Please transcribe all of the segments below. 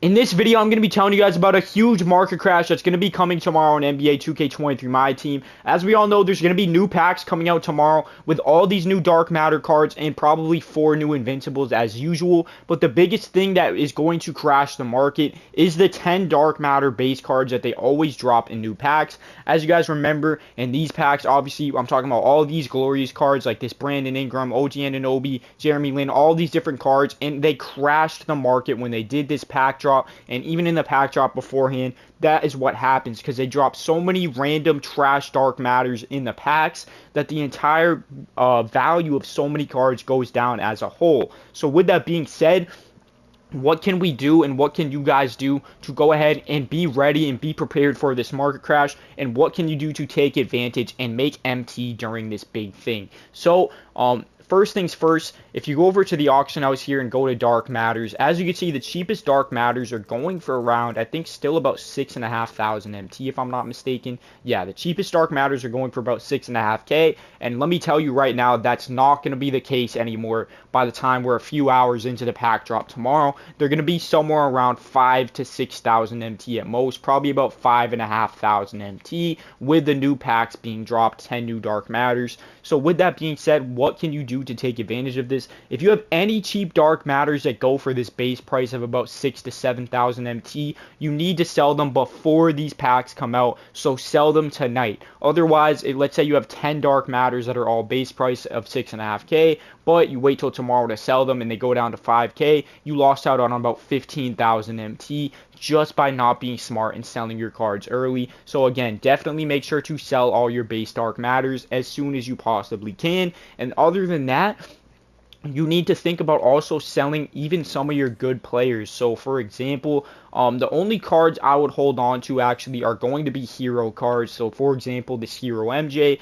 In this video, I'm going to be telling you guys about a huge market crash that's going to be coming tomorrow in NBA 2K23 Myteam. As we all know, there's going to be new packs coming out tomorrow with all these new Dark Matter cards and probably 4 new Invincibles as usual. But the biggest thing that is going to crash the market is the 10 Dark Matter base cards that they always drop in new packs. As you guys remember, in these packs, obviously, I'm talking about all these glorious cards like this Brandon Ingram, OG Anunoby, Jeremy Lin, all these different cards, and they crashed the market when they did this pack drop. And even in the pack drop beforehand, that is what happens because they drop so many random trash Dark Matters in the packs that the entire value of so many cards goes down as a whole. So with that being said, what can we do and what can you guys do to go ahead and be ready and be prepared for this market crash, and what can you do to take advantage and make MT during this big thing? So first things first, if you go over to the auction house here and go to Dark Matters, as you can see, the cheapest Dark Matters are going for around, I think, still about 6,500 MT, if I'm not mistaken. Yeah, the cheapest Dark Matters are going for about 6.5K, and let me tell you right now, that's not going to be the case anymore by the time we're a few hours into the pack drop tomorrow. They're going to be somewhere around 5,000 to 6,000 MT at most, probably about 5,500 MT, with the new packs being dropped, 10 new Dark Matters. So with that being said, what can you do to take advantage of this? If you have any cheap Dark Matters that go for this base price of about 6,000 to 7,000 MT, you need to sell them before these packs come out, so sell them tonight. Otherwise, let's say you have 10 Dark Matters that are all base price of 6.5K, but you wait till tomorrow to sell them and they go down to 5K, you lost out on about 15,000 MT just by not being smart and selling your cards early. So again, definitely make sure to sell all your base Dark Matters as soon as you possibly can. And other than that, you need to think about also selling even some of your good players. So for example, the only cards I would hold on to actually are going to be hero cards. So for example, this hero MJ.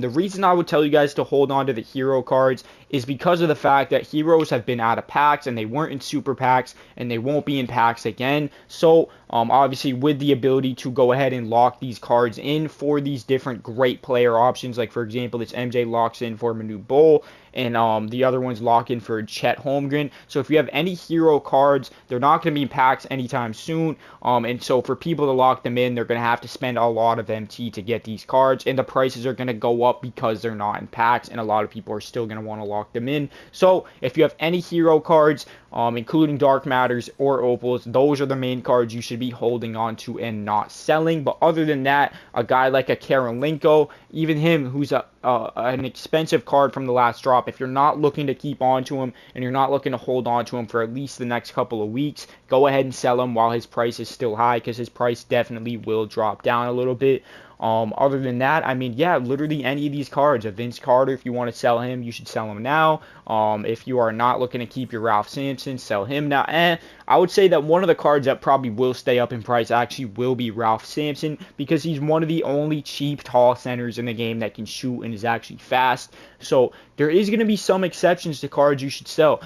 The reason I would tell you guys to hold on to the hero cards is because of the fact that heroes have been out of packs and they weren't in super packs and they won't be in packs again. So obviously with the ability to go ahead and lock these cards in for these different great player options, like for example, this MJ locks in for Manu Bol, and the other ones lock in for Chet Holmgren. So if you have any hero cards, they're not going to be in packs anytime soon. And so for people to lock them in, they're going to have to spend a lot of MT to get these cards, and the prices are going to go up because they're not in packs, and a lot of people are still going to want to lock them in. So if you have any hero cards, including Dark Matters or Opals, those are the main cards you should be holding on to and not selling. But other than that, a guy like a Karolinko, even him, who's an expensive card from the last drop, if you're not looking to keep on to him and you're not looking to hold on to him for at least the next couple of weeks, go ahead and sell him while his price is still high, because his price definitely will drop down a little bit. Other than that, I mean, yeah, literally any of these cards. A Vince Carter, if you want to sell him, you should sell him now. If you are not looking to keep your Ralph Sampson, sell him now. I would say that one of the cards that probably will stay up in price actually will be Ralph Sampson, because he's one of the only cheap tall centers in the game that can shoot and is actually fast. So there is going to be some exceptions to cards you should sell.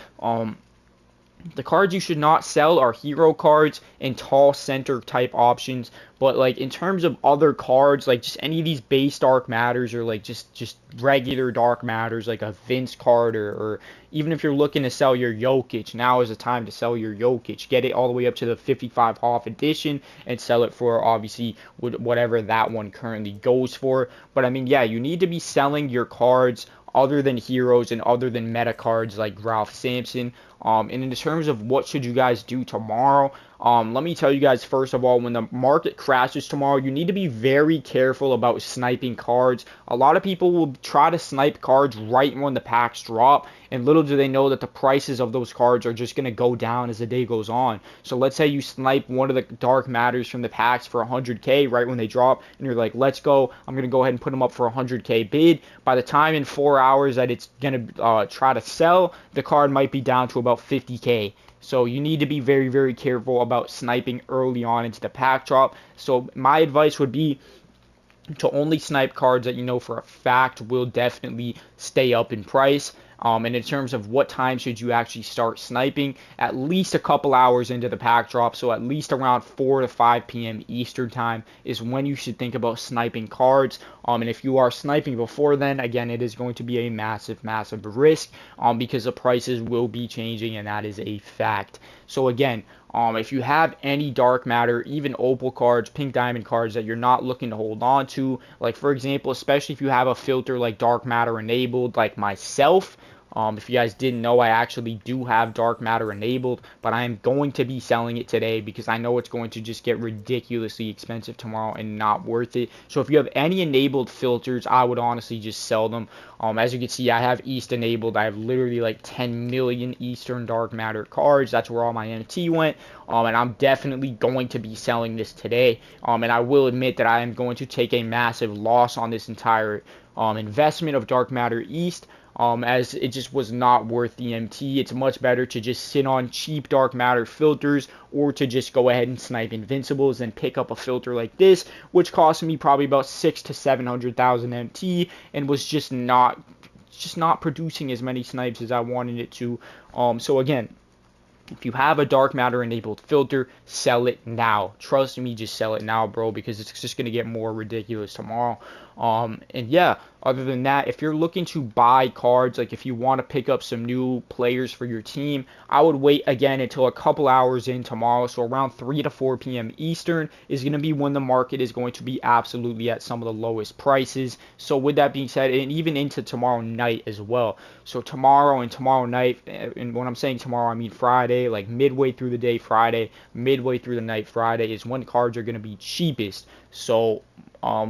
The cards you should not sell are hero cards and tall center type options. But like in terms of other cards, like just any of these base Dark Matters, or like just regular Dark Matters, like a Vince Carter, or even if you're looking to sell your Jokic, now is the time to sell your Jokic. Get it all the way up to the 55 Hoff edition and sell it for obviously whatever that one currently goes for. But I mean, yeah, you need to be selling your cards other than heroes and other than meta cards like Ralph Sampson. And in terms of what should you guys do tomorrow, let me tell you guys, first of all, when the market crashes tomorrow, you need to be very careful about sniping cards. A lot of people will try to snipe cards right when the packs drop, and little do they know that the prices of those cards are just going to go down as the day goes on. So let's say you snipe one of the Dark Matters from the packs for 100K right when they drop, and you're like, let's go, I'm going to go ahead and put them up for 100K bid. By the time in 4 hours that it's going to try to sell, the card might be down to about 50K. So you need to be very, very careful about sniping early on into the pack drop. So my advice would be to only snipe cards that you know for a fact will definitely stay up in price. And in terms of what time should you actually start sniping, at least a couple hours into the pack drop, so at least around 4 to 5 p.m. Eastern time is when you should think about sniping cards. And if you are sniping before then, again, it is going to be a massive, massive risk because the prices will be changing, and that is a fact. So again, If you have any dark matter, even opal cards, pink diamond cards that you're not looking to hold on to, like for example, especially if you have a filter like dark matter enabled, like myself. If you guys didn't know, I actually do have dark matter enabled, but I am going to be selling it today because I know it's going to just get ridiculously expensive tomorrow and not worth it. So if you have any enabled filters, I would honestly just sell them. As you can see, I have East enabled. I have literally like 10 million Eastern dark matter cards. That's where all my MT went. And I'm definitely going to be selling this today. And I will admit that I am going to take a massive loss on this entire investment of dark matter East. As it just was not worth the MT. It's much better to just sit on cheap dark matter filters or to just go ahead and snipe invincibles and pick up a filter like this, which cost me probably about 600,000 to 700,000 MT and was just not producing as many snipes as I wanted it to. So again, if you have a dark matter enabled filter, sell it now. Trust me, just sell it now, bro, because it's just going to get more ridiculous tomorrow. And yeah, other than that, if you're looking to buy cards, like if you want to pick up some new players for your team, I would wait again until a couple hours in tomorrow. So around 3 to 4 p.m. Eastern is going to be when the market is going to be absolutely at some of the lowest prices. So with that being said, and even into tomorrow night as well. So tomorrow and tomorrow night, and when I'm saying tomorrow, I mean Friday, like midway through the day Friday, midway through the night Friday is when cards are going to be cheapest. So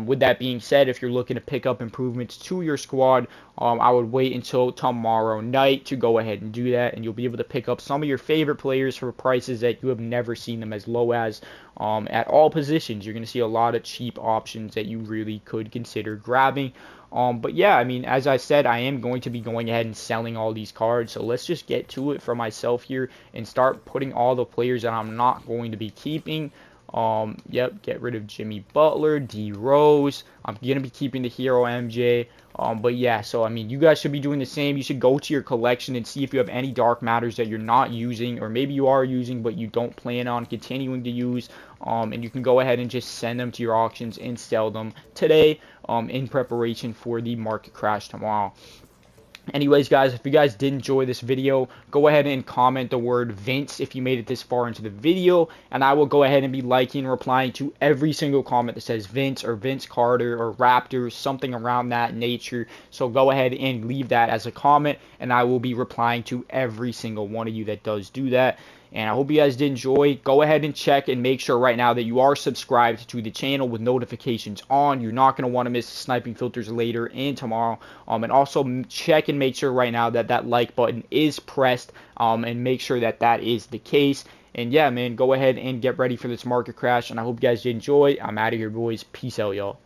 with that being said, if you're looking to pick up improvements to your squad, I would wait until tomorrow night to go ahead and do that, and you'll be able to pick up some of your favorite players for prices that you have never seen them as low as at all positions. You're going to see a lot of cheap options that you really could consider grabbing. But yeah, I mean, as I said, I am going to be going ahead and selling all these cards, so let's just get to it for myself here and start putting all the players that I'm not going to be keeping. Yep, get rid of Jimmy Butler, D Rose. I'm gonna be keeping the hero MJ. But yeah, so I mean, you guys should be doing the same. You should go to your collection and see if you have any dark matters that you're not using, or maybe you are using but you don't plan on continuing to use. And you can go ahead and just send them to your auctions and sell them today, in preparation for the market crash tomorrow. Anyways, guys, if you guys did enjoy this video, go ahead and comment the word Vince if you made it this far into the video, and I will go ahead and be liking and replying to every single comment that says Vince or Vince Carter or Raptors, something around that nature. So go ahead and leave that as a comment, and I will be replying to every single one of you that does do that. And I hope you guys did enjoy. Go ahead and check and make sure right now that you are subscribed to the channel with notifications on. You're not going to want to miss sniping filters later and tomorrow. And also check and make sure right now that that like button is pressed, and make sure that that is the case. And yeah, man, go ahead and get ready for this market crash. And I hope you guys did enjoy. I'm out of here, boys. Peace out, y'all.